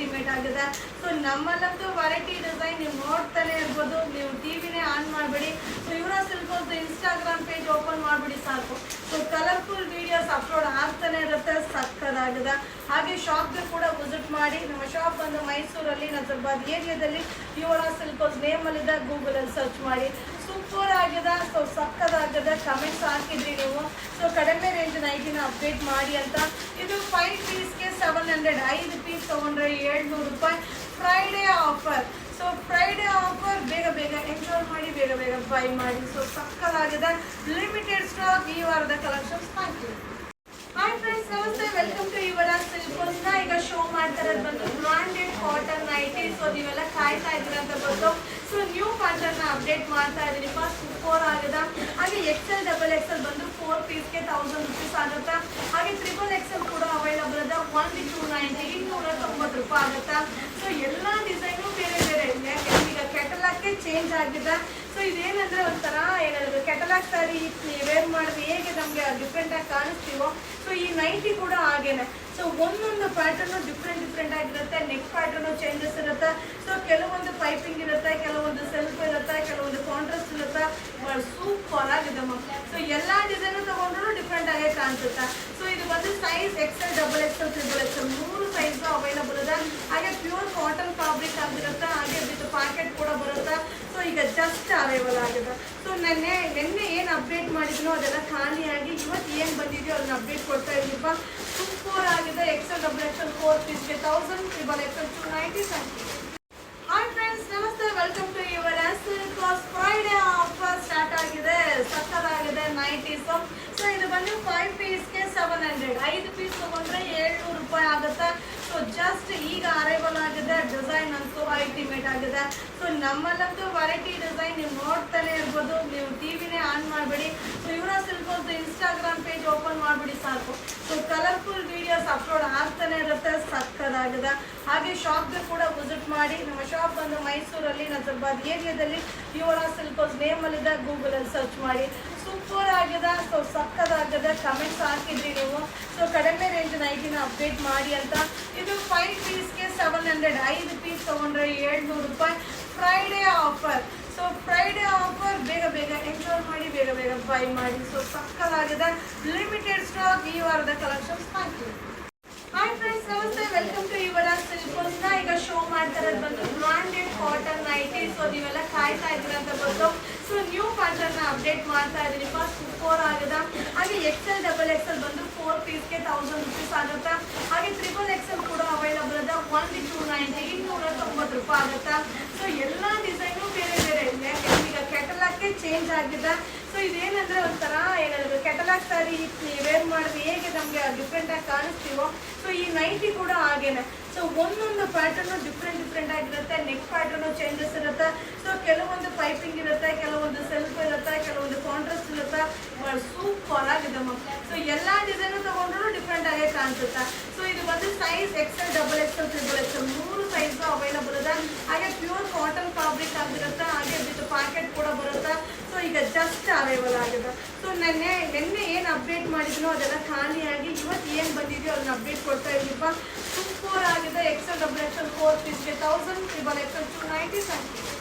Ultimate ಆಗಿದೆ. So ನಮ್ಮಲ್ಲಂತೂ variety design ನೀವು ನೋಡ್ತಾನೆ ಇರ್ಬೋದು, ನೀವು ಟಿವಿನೇ ಆನ್ ಮಾಡಬೇಡಿ. So Yuvraj Silks Instagram page open ಮಾಡಿಬಿಡಿ ಸಾಕು. ಸೊ ಕಲರ್ಫುಲ್ ವಿಡಿಯೋಸ್ ಅಪ್ಲೋಡ್ ಆಗ್ತಾನೆ ಇರುತ್ತೆ, ಸಕ್ಕದಾಗಿದೆ. ಹಾಗೆ ಶಾಪ್ಗೆ ಕೂಡ ವಿಸಿಟ್ ಮಾಡಿ. ನಮ್ಮ ಶಾಪ್ ಬಂದು ಮೈಸೂರಲ್ಲಿ ನಜರ್ಬಾದ್ ಏರಿಯಾದಲ್ಲಿ ಯುವರಾಜ್ ಸಿಲ್ಕ್ಸ್ ನೇಮಲ್ಲಿದೆ, ಗೂಗಲಲ್ಲಿ ಸರ್ಚ್ ಮಾಡಿ. ಸೂಪರ್ ಆಗಿದೆ, ಸೊ ಸಕ್ಕದಾಗಿದೆ. ಕಮೆಂಟ್ಸ್ ಹಾಕಿದ್ರಿ ನೀವು. ಸೊ ಕಡಿಮೆ ರೇಂಜ್ ನೈಟಿನ ಅಪ್ಡೇಟ್ ಮಾಡಿ ಅಂತ. ಇದು 5 ಪೀಸ್ಗೆ 700, 5 ಪೀಸ್ ತೊಗೊಂಡ್ರೆ 700 ರೂಪಾಯಿ. Friday offer. So Friday offer, ಬೇಗ ಬೇಗ ಎಂಜಾಯ್ ಮಾಡಿ, ಬೇಗ ಬೇಗ ಬೈ ಮಾಡಿ. ಸೊ ಸಕ್ಕದಾಗಿದೆ. ಲಿಮಿಟೆಡ್ ಸ್ಟಾಕ್ ಈ ವಾರದ collections. Thank you. Hi friends, ನಮಸ್ತೆ, ವೆಲ್ಕಮ್ ಟು ಯುವರಾಜ್ ಸಿಲ್ಕ್ಸ್. ಈಗ ಶೋ ಮಾಡ್ತಾ ಇರೋದು ಬಂದು ಬ್ರಾಂಡೆಡ್ ಕಾಟನ್ ನೈಟಿ. ಸೊ ನೀವೆಲ್ಲ ಕಾಯ್ತಾ ಇದ್ದೀರ ಅಂತ ಗೊತ್ತು. ಸೊ ನ್ಯೂ ಪ್ಯಾಟರ್ನ್ ಅಪ್ಡೇಟ್ ಮಾಡ್ತಾ ಇದ್ದೀನಿ. ಫಸ್ಟ್ 4 ಆಗಿದೆ. ಹಾಗೆ XL ಡಬಲ್ XL ಬಂದು 4 ಪೀಸ್ಗೆ 1000 ರೂಪೀಸ್ ಆಗುತ್ತೆ. ಹಾಗೆ ಟ್ರಿಬಲ್ XL ಕೂಡ ಅವೈಲಬಲ್ ಇದೆ. 1 290, 290 ರೂಪಾಯಿ ಆಗುತ್ತೆ. ಸೊ ಎಲ್ಲ ಡಿಸೈನು ಬೇರೆ ಬೇರೆ ಇದೆ. ಈಗ ಕೆಟಲಾಗ್ಗೆ ಚೇಂಜ್ ಆಗಿದೆ. ಸೊ ಇದೇನಂದ್ರೆ ಒಂಥರ ಏನಾದ್ರು ಕೆಟಲಾಗ್ ಸ್ಯಾರಿ ವೇರ್ ಮಾಡಿದ್ರೆ ಹೇಗೆ ನಮಗೆ ಡಿಫ್ರೆಂಟ್ ಆಗಿ ಕಾಣಿಸ್ತೀವೋ, ಸೊ ಈ ನೈಟಿ ಕೂಡ ಹಾಗೇನೆ. ಸೊ ಒಂದೊಂದು ಪ್ಯಾಟರ್ನು ಡಿಫ್ರೆಂಟ್ ಆಗಿರುತ್ತೆ. ನೆಕ್ ಪ್ಯಾಟರ್ನು ಚೇಂಜಸ್ ಇರುತ್ತೆ. ಸೊ ಕೆಲವೊಂದು ಪೈಪಿಂಗ್ ಇರುತ್ತೆ, ಕೆಲವೊಂದು ಸೆಲ್ಫ್ ಇರುತ್ತೆ, ಕೆಲವೊಂದು ಕಾಂಟ್ರಾಸ್ಟ್ ಇರುತ್ತೆ. ಸೂಪರ್ ಆಗಿದೆ ಮಕ್ಕಳು. ಸೊ ಎಲ್ಲ ಡಿಸೈನು ತಗೊಂಡ್ರು ಡಿಫ್ರೆಂಟ್ ಆಗೇ ಕಾಣಿಸುತ್ತೆ. ಸೊ ಇದು ಬಂದು size XL double XL triple XL 3 size available ಇದೆ. ಹಾಗೆ ಪ್ಯೂರ್ ಕಾಟನ್ ಫ್ಯಾಬ್ರಿಕ್ ಆಗಿರುತ್ತೆ. ಹಾಗೆ ವಿತ್ ಪ್ಯಾಕೆಟ್ ಕೂಡ ಬರುತ್ತೆ. ಸೊ ಈಗ ಜಸ್ಟ್ ಅವೈಲಬಲ್ ಆಗಿದೆ. ಸೊ ನೆನ್ನೆ ಏನು ಅಪ್ಡೇಟ್ ಮಾಡಿದ್ನೋ ಅದೆಲ್ಲ ಖಾಲಿಯಾಗಿ ಇವತ್ತು ಏನು ಬಂದಿದೆಯೋ ಅದನ್ನ ಅಪ್ಡೇಟ್ ಕೊಡ್ತಾ ಇದ್ದೀಪ. ಸೂಪರ್ ಆಗಿದೆ. XL ಡಬಲ್ XL 4 ಪೀಸ್ಗೆ 1000, ಟ್ರಿಬಲ್ XL 290. ಹಾಯ್ ಫ್ರೆಂಡ್ಸ್, ನಮಸ್ತೆ, welcome to Yuvraj silks. Friday offer start ಆಗಿದೆ. ಸಕ್ಕತ್ತಾಗಿದೆ ನೈಟೀಸ್. ಸೊ ಇದು ಬಂದು 5 ಪೀಸ್ಗೆ 700, 5 ಪೀಸ್ ತೊಗೊಂಡ್ರೆ 700 ರೂಪಾಯಿ ಆಗುತ್ತೆ. ಸೊ ಜಸ್ಟ್ ಈಗ ಅರೈವಲ್ ಆಗಿದೆ. ಡಿಸೈನ್ ಅಂತೂ ಅಲ್ಟಿಮೇಟ್ ಆಗಿದೆ. ಸೊ ನಮ್ಮಲ್ಲಂತೂ ವೆರೈಟಿ ಡಿಸೈನ್ ನೀವು ನೋಡ್ತಾನೆ ಇರ್ಬೋದು, ನೀವು ಟಿವಿನೇ ಆನ್ ಮಾಡಬೇಡಿ. So Yuvraj Silks Instagram page open ಮಾಡಿಬಿಡಿ ಸಾಕು. ಸೊ ಕಲರ್ಫುಲ್ ವಿಡಿಯೋಸ್ ಅಪ್ಲೋಡ್ ಆಗ್ತಾನೆ ಇರುತ್ತೆ, ಸಕ್ಕದಾಗಿದೆ. ಹಾಗೆ ಶಾಪ್ಗೆ ಕೂಡ ವಿಸಿಟ್ ಮಾಡಿ. ನಮ್ಮ ಶಾಪ್ ಬಂದು ಮೈಸೂರಲ್ಲಿ ನಜರ್ಬಾದ್ ಏರಿಯಾದಲ್ಲಿ ಯುವರಾಜ್ ಸಿಲ್ಕ್ಸ್ ನೇಮಲ್ಲಿದೆ, ಗೂಗಲಲ್ಲಿ ಸರ್ಚ್ ಮಾಡಿ. ಸೂಪರ್ ಆಗಿದೆ, ಸೊ ಸಕ್ಕದಾಗಿದೆ. ಕಮೆಂಟ್ಸ್ ಹಾಕಿದ್ರಿ ನೀವು. ಸೊ ಕಡಿಮೆ ರೇಂಜ್ ನೈಟಿನ ಅಪ್ಡೇಟ್ ಮಾಡಿ ಅಂತ. ಇದು 5 ಪೀಸ್ಗೆ 700, 5 ಪೀಸ್ ತೊಗೊಂಡ್ರೆ 700 ರೂಪಾಯಿ. Friday offer. So Friday offer, ಬೇಗ ಬೇಗ ಎಂಜಾಯ್ ಮಾಡಿ, ಬೇಗ ಬೇಗ ಬೈ ಮಾಡಿ. ಸೊ ಸಕ್ಕದಾಗಿದೆ. ಲಿಮಿಟೆಡ್ ಸ್ಟಾಕ್ ಈ ವಾರದ collections. Thank you. Hi friends, ನಮಸ್ತೆ, ವೆಲ್ಕಮ್ ಟು ಯುವರಾಜ್ ಸಿಲ್ಕ್ಸ್. ಈಗ ಶೋ ಮಾಡ್ತಾ ಇರೋದು ಬಂದು ಬ್ರಾಂಡೆಡ್ ಕಾಟನ್ ನೈಟಿ. ಸೊ ನೀವೆಲ್ಲ ಕಾಯ್ತಾ ಇದ್ದೀರ ಅಂತ ಗೊತ್ತು. ಸೊ ನ್ಯೂ ಪ್ಯಾಟರ್ನ್ ಅಪ್ಡೇಟ್ ಮಾಡ್ತಾ ಇದ್ದೀನಿ. ಫಸ್ಟ್ 4 ಆಗಿದೆ. ಹಾಗೆ XL ಡಬಲ್ XL ಬಂದು 4 ಪೀಸ್ಗೆ 1000 ರೂಪೀಸ್ ಆಗುತ್ತೆ. ಹಾಗೆ ಟ್ರಿಬಲ್ XL ಕೂಡ ಅವೈಲಬಲ್ ಇದೆ. 1 290, 290 ರೂಪಾಯಿ ಆಗುತ್ತೆ. ಸೊ ಎಲ್ಲ ಡಿಸೈನು ಬೇರೆ ಬೇರೆ ಇದೆ. ಈಗ ಕೆಟಲಾಗ್ಗೆ ಚೇಂಜ್ ಆಗಿದೆ. ಸೊ ಇದೇನಂದ್ರೆ ಒಂಥರ ಏನಾದ್ರು ಕೆಟಲಾಗ್ ಸ್ಯಾರಿ ವೇರ್ ಮಾಡಿದ್ರೆ ಹೇಗೆ ನಮಗೆ ಡಿಫ್ರೆಂಟ್ ಆಗಿ ಕಾಣಿಸ್ತೀವೋ, ಸೊ ಈ ನೈಟಿ ಕೂಡ ಹಾಗೇನೆ. ಸೊ ಒಂದೊಂದು ಪ್ಯಾಟರ್ನು ಡಿಫ್ರೆಂಟ್ ಆಗಿರುತ್ತೆ. ನೆಕ್ ಪ್ಯಾಟರ್ನು ಚೇಂಜಸ್ ಇರುತ್ತೆ. ಸೊ ಕೆಲವೊಂದು ಪೈಪಿಂಗ್ ಇರುತ್ತೆ, ಕೆಲವೊಂದು ಸೆಲ್ಫ್ ಇರುತ್ತೆ, ಕೆಲವೊಂದು ಕಾಂಟ್ರಾಸ್ಟ್ ಇರುತ್ತೆ. ಸೂಪರ್ ಆಗಿದೆ ಮಕ್ಕಳು. ಸೊ ಎಲ್ಲ ಡಿಸೈನು ತಗೊಂಡ್ರು ಡಿಫ್ರೆಂಟ್ ಆಗೇ ಕಾಣಿಸುತ್ತೆ. ಸೊ ಇದು ಬಂದು size XL double XL triple XL 3 size available ಇದೆ. ಹಾಗೆ ಪ್ಯೂರ್ ಕಾಟನ್ ಫ್ಯಾಬ್ರಿಕ್ ಆಗಿರುತ್ತೆ. ಹಾಗೆ ವಿತ್ ಪ್ಯಾಕೆಟ್ ಕೂಡ ಬರುತ್ತೆ. ಸೊ ಈಗ ಜಸ್ಟ್ ಅವೈಲಬಲ್ ಆಗಿದೆ. ಸೊ ನೆನ್ನೆ ಏನು ಅಪ್ಡೇಟ್ ಮಾಡಿದ್ನೋ ಅದೆಲ್ಲ ಖಾಲಿಯಾಗಿ ಇವತ್ತು ಏನು ಬಂದಿದೆಯೋ ಅದನ್ನ ಅಪ್ಡೇಟ್ ಕೊಡ್ತಾ ಇದ್ದೀಪ. ಸೂಪರ್ ಆಗಿದೆ. XL ಡಬಲ್ XL 4 ಪೀಸ್ಗೆ 1000, ಟ್ರಿಬಲ್ XL 290.